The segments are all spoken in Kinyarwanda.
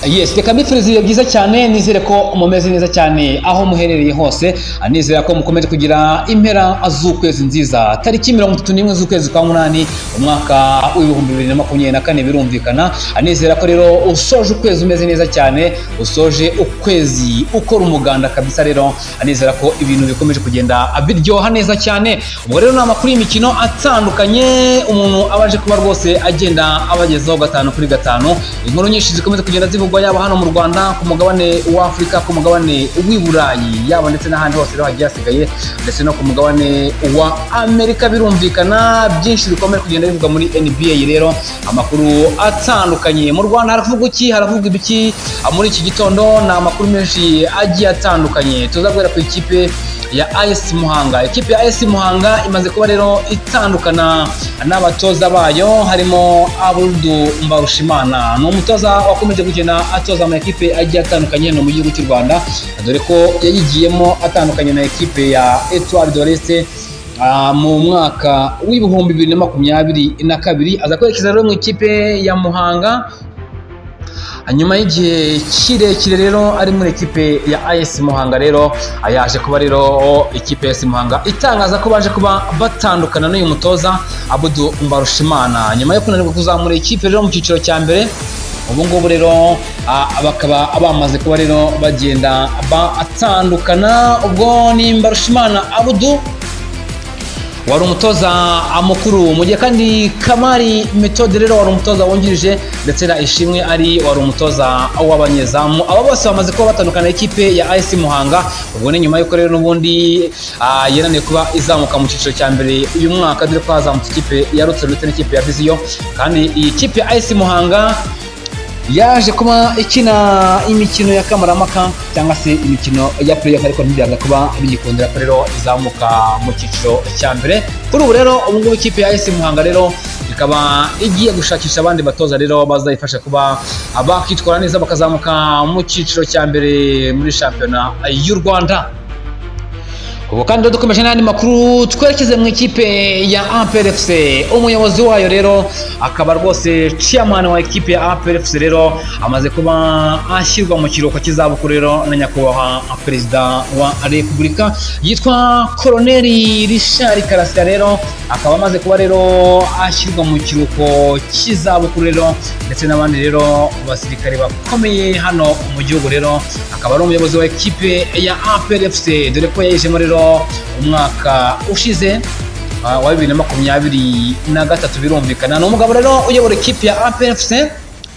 Yes, reka mbifurize byiza cyane, nizere ko mumeze neza cyane aho muherereye hose, nizera ko mukomeje kugira impera z'ukwezi nziza. Tariki 31 z'ukwezi kwa munani umwaka w'2024 birumvikana, nizera ko rero usoje ukwezi umeze neza cyane, usoje ukwezi ukora umuganda kabisa. Rero nizera ko ibintu bikomeje kugenda biryoha neza cyane. Ubwo rero ni amakuru y'imikino atandukanye umuntu abaje kuba rwose agenda abagezaho gatanu kuri gatanu. Inkuru nyinshi zikomeza kugenda zivugwa yaba hano mu Rwanda, ku mugabane wa Afrika, ku mugabane w'i Burayi, yaba ndetse n'ahandi hose rero hagiye hasigaye, ndetse no ku mugabane wa Amerika birumvikana. Byinshi bikomeye kugenda bivugwa muri NBA rero, amakuru atandukanye. Mu Rwanda haravuga iki, haravuga ibiki muri iki gitondo? Ni amakuru menshi agiye atandukanye. Tuzabwira ku ikipe ya AS Muhanga. Ikipe ya AS Muhanga imaze kuba rero itandukana n'abatoza bayo, harimo Abdul Mbarushimana. Ni umutoza wakomeje kugenda atoza mu ekipe agiye atandukanye no mu gihugu cy'u Rwanda, dore ko yayigiyemo atandukanye na ekipe ya Etoile de l'Est mu mwaka w'ibihumbi 2022. Aza kwerekeza rero mu ikipe ya Muhanga nyuma y'igihe kirekire rero ari muri ekipe ya AS Muhanga. Rero yaje kuba rero ikipe ya AS Muhanga itangaza ko baje kuba batandukana n'uyu mutoza Abdul Mbarushimana nyuma yo kunanirwa kuzamura ikipe rero mu cyiciro cya mbere. Ubu ngubu rero bakaba bamaze kuba rero bagenda batandukana. Ubwo ni Mbarushimana Abdul wari umutoza mukuru, mu gihe kandi Kamari Methode rero wari umutoza wungirije, ndetse na Ishimwe ari wari umutoza w'abanyezamu. Aba bose bamaze kuba batandukana ikipe ya AS Muhanga. Ubwo ni nyuma y'uko rero n'ubundi yananiye kuba izamuka mu cyiciro cya mbere uyu mwaka, dore ko hazamutse ikipe ya Rutsiro ndetse n'ikipe ya Viziyo. Kandi iyi kipe ya AS Muhanga yaje kuba ikina imikino ya kamaramaka cyangwa se imikino ya playoff, ariko ntibyaza kuba bigikundira ko rero izamuka mu cyiciro cya mbere. Kuri ubu rero ubu ngubu ikipe ya AS Muhanga rero ikaba igiye gushakisha abandi batoza rero bazayifasha kuba bakitwara neza bakazamuka mu cyiciro cya mbere muri shampiyona y'u Rwanda. Ubwo kandi dukomeje n'andi makuru, twerekeze mu ikipe ya APR FC. Umuyobozi wayo rero akaba rwose chairman wa ikipe ya APR FC rero amaze kuba ashyirwa mu kiruhuko cy'izabukuru rero na nyakubahwa perezida wa Repubulika, yitwa Colonel Richard Karasira. Rero akaba amaze kuba rero ashyirwa mu kiruhuko cy'izabukuru rero, ndetse n'abandi rero basirikare bakomeye hano mu gihugu. Rero akaba ari umuyobozi wa ikipe ya APR FC, dore ko yayijemo rero umwaka ushize wa 2023 birumvikana. Ni umugabo rero uyobora ikipe ya APR FC,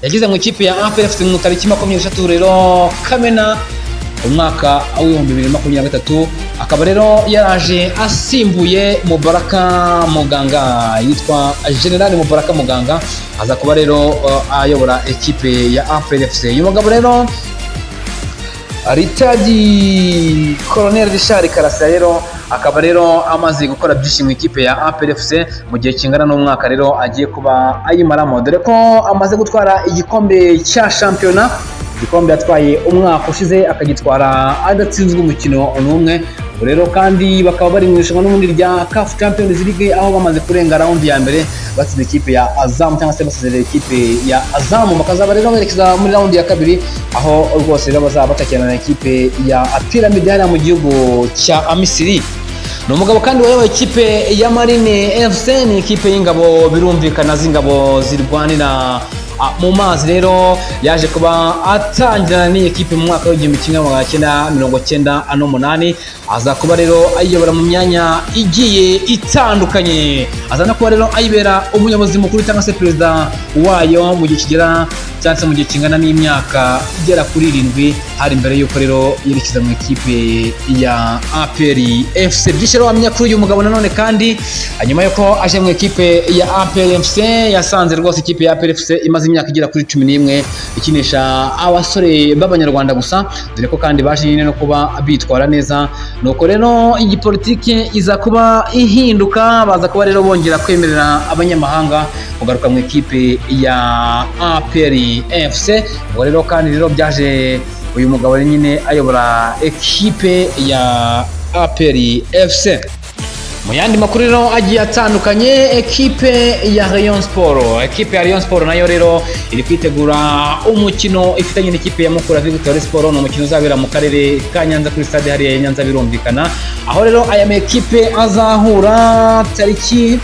yagize mu ikipe ya APR FC mu tariki 23 rero Kamena umwaka w'2023. Akaba rero yaraje asimbuye Mubaraka Muganga, yitwa General Mubaraka Muganga, aza kuba rero ayobora ikipe ya APR FC. Uyu mugabo rero Ritadi Colonel Richard Karasira rero akaba rero amaze gukora byinshi mu ikipe ya APR FC mu gihe kingana n'umwaka rero agiye kuba ayimaramo, dore ko amaze gutwara igikombe cya shampiyona, igikombe yatwaye umwaka ushize akagitwara adatsinzwe umukino n'umwe. Ubu rero kandi bakaba bari mu irushanwa n'ubundi rya CAF Champions League, aho bamaze kurenga raundi ya mbere batsinze ikipe ya Azam, cyangwa se basezerera ikipe ya Azam, bakazaba rero berekeza muri raundi ya kabiri, aho rwose rero bazaba batakirana na ikipe ya Pyramid hariya mu gihugu cya Misiri. Ni umugabo kandi wayoboye ikipe ya Marine FC, ni ikipe y'ingabo birumvikana z'ingabo zirwanira mu mazi. Rero yaje kuba atangirana n'iyi ekipe mu mwaka w'1998, aza kuba rero ayiyobora mu myanya igiye itandukanye, aza no kuba rero ayibera umuyobozi mukuru cyangwa se perezida wayo mu gihe kigera cyangwa se mu gihe kingana n'imyaka igera kuri 7, hari imbere y'uko rero yerekeza mu ikipe ya APR FC. Byinshi rero wamenya kuri uyu mugabo nanone kandi nyuma y'uko aje mu ikipe ya APR FC, yasanze rwose ikipe ya APR FC imaze imyaka igera kuri 11 ikinisha abasore b'abanyarwanda gusa, dore ko kandi baje nyine no kuba bitwara neza. Nuko rero iyi politike iza kuba ihinduka, baza kuba rero bongera kwemerera abanyamahanga kugaruka mu ikipe ya APR FC. Ubwo rero kandi rero byaje uyu mugabo nyine ayobora ekipe ya APR FC. Mu yandi makuru rero agiye atandukanye, ekipe ya Rayon Sport nayo rero iri kwitegura umukino ifitanye n'ikipe ya Mukura Victory Sport. Ni umukino uzabera mu karere ka Nyanza kuri stade hariya ya Nyanza birumvikana, aho rero aya ekipe azahura tariki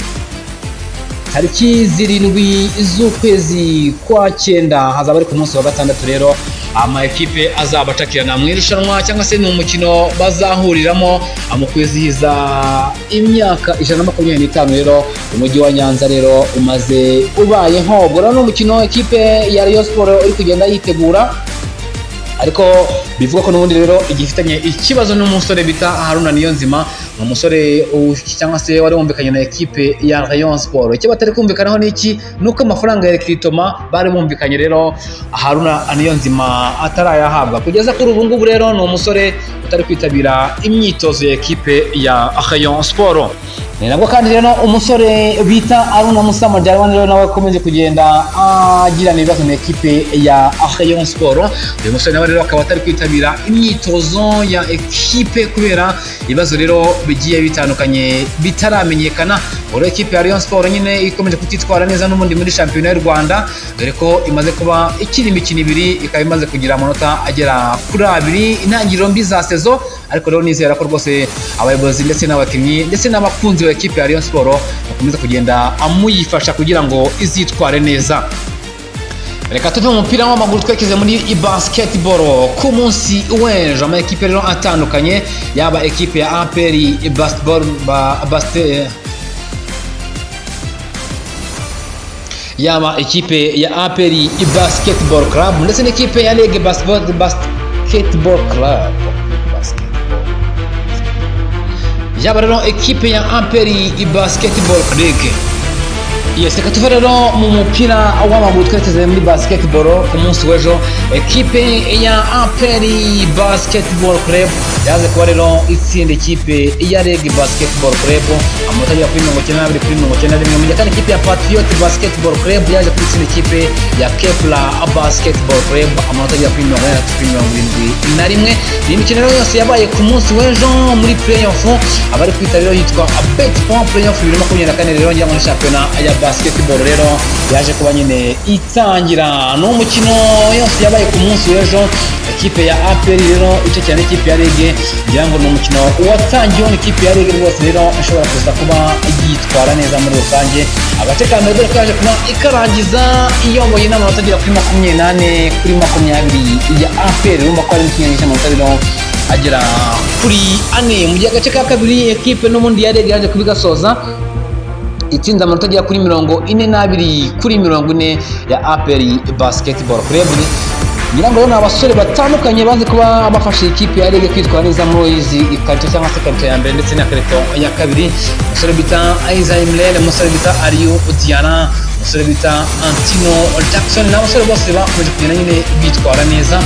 7 z'ukwezi kwa 9, hazaba ari ku munsi wa gatandatu. Rero ama ekipe azaba atakirana mu irushanwa cyangwa se ni umukino bazahuriramo mu kwizihiza imyaka 125 rero umujyi wa Nyanza rero umaze ubayeho. Ubwo rero n'umukino ekipe ya Rayon Sport iri kugenda yitegura, ariko bivuga ko n'ubundi rero igifitanye ikibazo n'umusore bita Haruna Niyonzima, umusore cyangwa se wari wumvikanye na ekipe ya Rayon Sport. Icyo batari kumvikanaho n'iki nuko amafaranga ya recruitment bari bumvikanye rero Haruna Niyonzima atarayahabwa kugeza kuri ubu ngubu. Rero ni umusore utari kwitabira imyitozo ya ekipe ya Rayon Sport. Ni nabwo kandi rero umusore bita Aruna Musa Majarwan rero nawe akomeje kugenda agirana ibibazo na ekipe ya Rayon Sport. Uyu musore nawe rero akaba atari kwitabira imyitozo ya ekipe kubera ibibazo rero bigiye bitandukanye bitaramenyekana. Oro ekipe ya Rayon Sport nyine ikomeje kutitwara neza n'ubundi muri shampiyona y'u Rwanda, dore ko imaze kuba ikiri imikino 2 ikaba imaze kugira amanota agera kuri 2 intangiriro mbi za sezo. Ariko rero nizera ko rwose abayobozi ndetse n'abakinnyi ndetse n'abakunzi ba ekipe ya Rayon Sport bakomeza kugenda amuyifasha kugira ngo izitware neza. Reka tuve mu mupira w'amaguru twerekeze muri basketball. Ku munsi w'ejo ama ekipe rero atandukanye, yaba ekipe ya APR basketball yaba ekipe ya APR Basketball Club ndetse n'ekipe ya Reg Basketball Club, yaba rero ekipe ya APR Basketball League. Yes, reka tuve rero mu mupira w'amaguru twerekeze muri basketball. Ku munsi w'ejo ekipe ya APR Basketball Club yaje kuba rero itsinda ekipe ya Reg Basketball Club amanota agera kuri 92 kuri 91. Mu gihe kandi ekipe ya Patriot Basketball Club yaje kwitsinda ekipe ya Kepler Basketball Club amanota agera kuri 93 kuri 71. Iyi mikino rero yose yabaye ku munsi w'ejo muri playoff, abari kwitabira yitwa Bet Point Playoff 2024 rero njya muri shampiyona ya basketball rero yaje kuba nyine itangira. No mukino yose yabaye ku munsi w'ejo ekipe ya APR rero icyo cyane ekipe ya Reg ngira ngo ni umukino watangiye n'ikipe ya Reg rwose rero ishobora kuza kuba yitwara neza muri rusange. Agace ka mbere kaje kuba ikarangiza iyoboye n'amanota agera kuri 28 kuri 20 ya APR. Urumva ko ari ikinyanya cy'amanota rero agera kuri 4. Mu gihe agace ka kabiri ekipe n'ubundi ya Reg yaje kubigasoza itsinda amanota agera kuri 42 kuri 40 ya APR Basketball Club. Ngira ngo abasore batandukanye baze kuba bafashe ikipe ya Reg kwitwara neza muri izi ikarito cyangwa se karito ya mbere ndetse na karito ya kabiri. Umusore bita Isaiah Mlele, umusore bita Ariyo Diana, umusore bita Antino Jackson, n'abasore bose bakomeje kugenda nyine bitwara neza.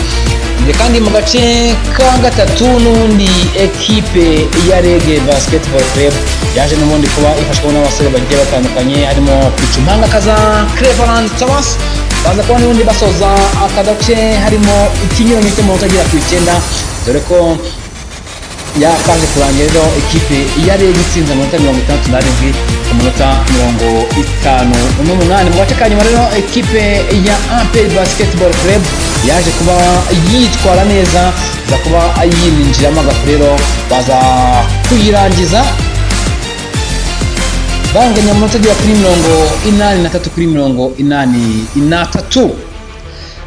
Kandi mu gace ka gatatu n'ubundi ekipe ya Reg Basketball Club yaje n'ubundi kuba ifashwa n'abasore bagiye batandukanye, harimo Pichumanga Kaza, Cleveland Thomas, baza kuba n'ubundi basoza akagace harimo ikinyuranyo cy'amanota agera ku 9, dore ko yakaje kurangira rero ekipe ya Reg itsinze amanota 67 ku manota 58. Mu gace ka nyuma rero ekipe ya APR Basketball Club yaje kuba yitwara neza, za kuba ayininjiramo agafu rero baza kuyirangiza banganya amanota agera kuri 83 kuri 83.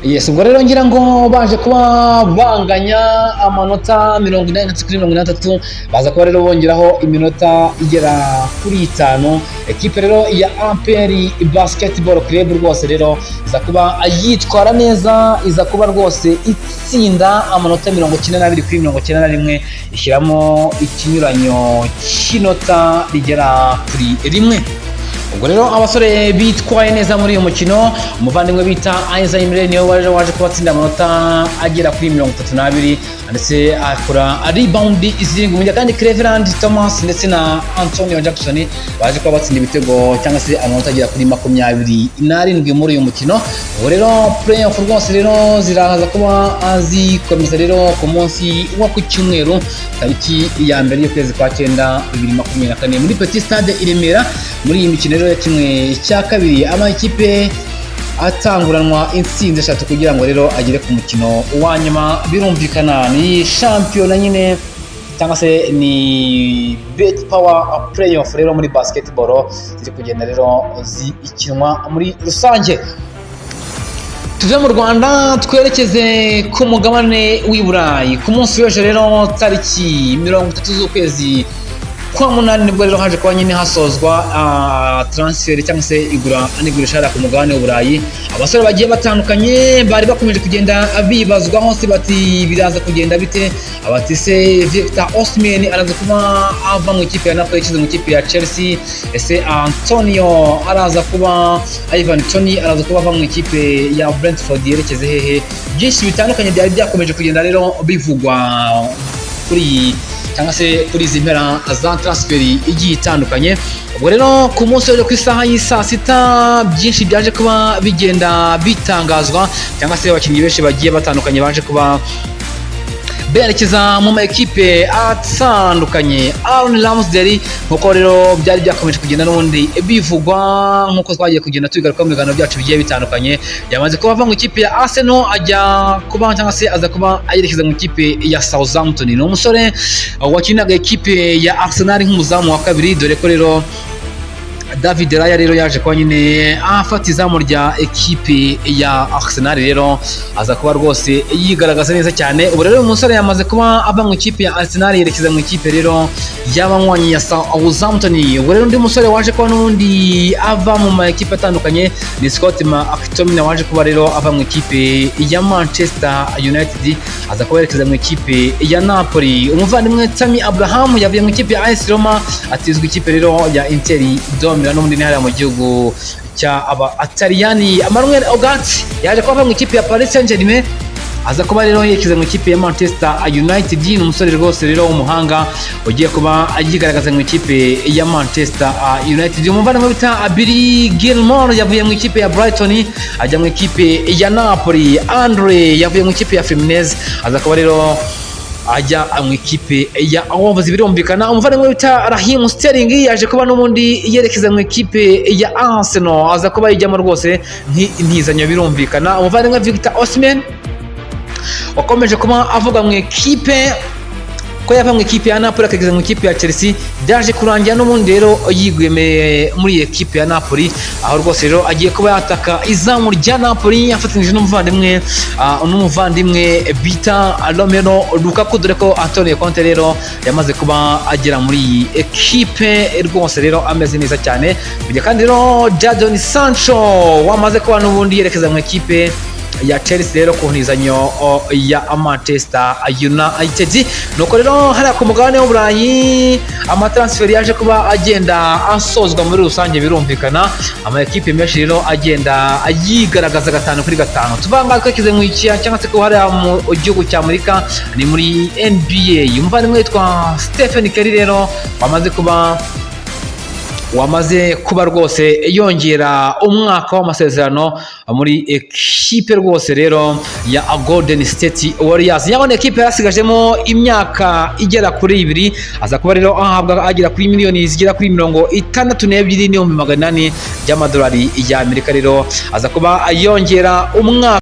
Yes, ubwo rero ngira ngo baje kuba banganya amanota 83 kuri 83, baza kuba rero bongeraho iminota igera kuri 5. Ekipe rero ya APR Basketball Club rwose rero iza kuba yitwara neza, iza kuba rwose itsinda amanota 92 kuri 91, ishyiramo ikinyuranyo cy'inota rigera kuri 1. ubwo rero abasore bitwaye neza muri uyu mukino, umuvandimwe bita Isaac Emile niwe waje kubatsinda amanota agera kuri 32 ndetse akora rebound izirindwi, mu gihe kandi Cleveland Thomas ndetse na Antonio Jackson baje kuba batsinda ibitego cyangwa se amanota agera kuri 27 muri uyu mukino. Ubwo rero playoff rwose rero zirahaza kuba zikomeza rero ku munsi wo ku cyumweru tariki ya mbere y'ukwezi kwa 9 2024 muri Petit Stade i Remera. Muri iyi mikino rero ya kimwe cya kabiri amakipe atanguranwa intsinzi 3 kugira ngo rero agere ku mukino wa nyuma. Birumvikana ni shampiyona nyine cyangwa se ni Bet Power playoff rero muri basketball ziri kugenda rero zikinwa muri rusange. Tuve mu Rwanda twerekeze ku mugabane w'i Burayi. Ku munsi w'ejo rero tariki 30 z'ukwezi kwa 8 nibwo rero haje kuba nyine hasozwa transfer cyangwa se igura n'igurisha ku mugabane w'u Burayi. Abasore bagiye batandukanye bari bakomeje kugenda bibazwaho se bati biraza kugenda bite, abati se Victor Osimhen araza kuba ava mu ikipe ya Napoli mu ikipe ya Chelsea, ese Antonio araza kuba Ivan Toney araza kuba ava mu ikipe ya Brentford yerekeze hehe. Byinshi bitandukanye byari byakomeje kugenda rero bivugwa kuri cyangwa se kuri izi mpera za transfer igiye itandukanye. Ubwo rero ku munsi wo ku isaha y'isa 6 byinshi byaje kuba bigenda bitangazwa cyangwa se abakinnyi benshi bagiye batandukanye baje kuba berekeza mu makipe atandukanye. Aaron Ramsdale nkuko rero byari byakomeje kugenda n'ubundi bivugwa nkuko twagiye kugenda tubigaruka mu biganiro byacu bigiye bitandukanye, yamaze kuba ava mu ikipe ya Arsenal ajya kuba cyangwa se aza kuba ayerekeza mu ikipe ya Southampton. Ni umusore wakinaga ikipe ya Arsenal nk'umuzamu wa kabiri, dore ko rero David Raya rero yaje kuba nyine afata izamu rya ekipe ya Arsenal, rero aza kuba rwose yigaragaza neza cyane. Ubu rero umusore yamaze kuba ava mu ikipe ya Arsenal yerekeza mu ikipe rero y'abanywanyi ya Southampton. Ubu rero undi musore waje kuba n'ubundi ava mu ma ekipe atandukanye ni Scott McTominay waje kuba rero ava mu ikipe ya Manchester United aza kuba yerekeza mu ikipe ya Napoli. Umuvandimwe Tammy Abraham yavuye mu ikipe ya AS Roma atizwa ikipe rero ya Inter n'ubundi ntihari mu gihugu cya Ataliyani. Manuel Ugarte yaje kuba mu ikipe ya Paris Saint-Germain aza kuba rero yerekeza mu ikipe ya Manchester United. Ni umusore rwose rero w'umuhanga ugiye kuba agigaragaza mu ikipe ya Manchester United. Umuvandimwe bita Billy Gilmore yavuye mu ikipe ya Brighton ajya mu ikipe ya Napoli. Andre yavuye mu ikipe ya Fluminense aza kuba rero ajya mu ikipe ya Wolves. Birumvikana umuvandimwe bita Raheem Sterling yaje kuba n'ubundi yerekeza mu ikipe ya Arsenal aza kuba yijyamo rwose nk'intizanyo. Birumvikana umuvandimwe Victor Osimhen wakomeje kuba avuga mu ikipe ko yava mu ikipe ya Napoli akageza mu ikipe ya Chelsea, byaje kurangira n'ubundi rero yigwemeye muri ekipe ya Napoli, aho rwose rero agiye kuba yataka izamu rya Napoli afatanyije n'umuvandimwe bita Romelu Lukaku, dore ko Antonio Conte rero yamaze kuba agera muri iyi ekipe rwose rero ameze neza cyane. Kandi rero Jadon Sancho wamaze kuba n'ubundi yerekeza mu ekipe ya Chelsea rero ku ntizanyo ya Manchester United. Nuko rero hari ku mugabane w'u Burayi amatransfer yaje kuba agenda asozwa muri rusange. Birumvikana ama ekipe menshi rero agenda yigaragaza 5 kuri 5. Tuvanga twekize mu ikiya cyangwa se ko hari mu gihugu cya Amerika ni muri NBA. Umuvandimwe witwa Stephen Curry rero wamaze kuba rwose yongera umwaka w'amasezerano muri ekipe rwose rero ya Golden State Warriors. Yabone ekipe yasigajemo imyaka igera kuri 2 aza kuba rero ahabwa agera kuri miliyoni zigera kuri 62,800 by'amadolari y'Amerika. Rero aza kuba yongera umwaka